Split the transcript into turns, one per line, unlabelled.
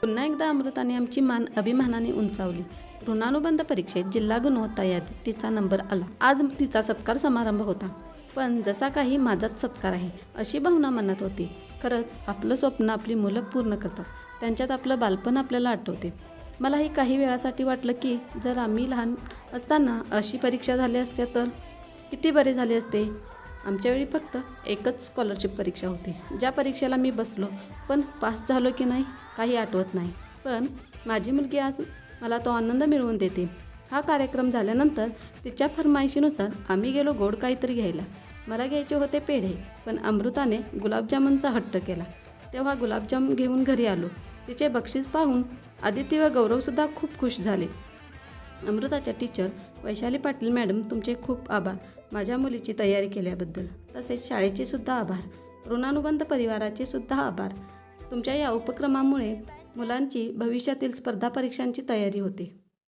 पुन्हा एकदा अमृताने आमची मान अभिमानाने उंचावली. ऋणानुबंध परीक्षेत जिल्हा गुणवत्ता यादीत तिचा नंबर आला. आज तिचा सत्कार समारंभ होता. पण जसा काही माझाच सत्कार आहे अशी भावना मनात होती. खरंच आपलं स्वप्न आपली मुलं पूर्ण करतात. त्यांच्यात आपलं बालपण आपल्याला आठवते. मलाही काही वेळासाठी वाटलं की जर आम्ही लहान असताना अशी परीक्षा झाली असत्या तर किती बरे झाले असते. आमच्या वेळी फक्त एकच स्कॉलरशिप परीक्षा होती, ज्या परीक्षेला मी बसलो पण पास झालो की नाही काही आठवत नाही. पण माझी मुलगी आज मला तो आनंद मिळवून देते. हा कार्यक्रम झाल्यानंतर तिच्या फरमाईशीनुसार आम्ही गेलो गोड काहीतरी घ्यायला. मला घ्यायचे होते पेढे, पण अमृताने गुलाबजामुनचा हट्ट केला. तेव्हा गुलाबजाम घेऊन घरी आलो. तिचे बक्षीस पाहून आदिती व गौरवसुद्धा खूप खुश झाले. अमृताच्या टीचर वैशाली पाटील मॅडम, तुमचे खूप आभार माझ्या मुलीची तयारी केल्याबद्दल. तसेच शाळेचे सुद्धा आभार. ऋणानुबंध परिवाराचे सुद्धा आभार. तुमच्या या उपक्रमामुळे मुलांची भविष्यातील स्पर्धा परीक्षांची तयारी होते.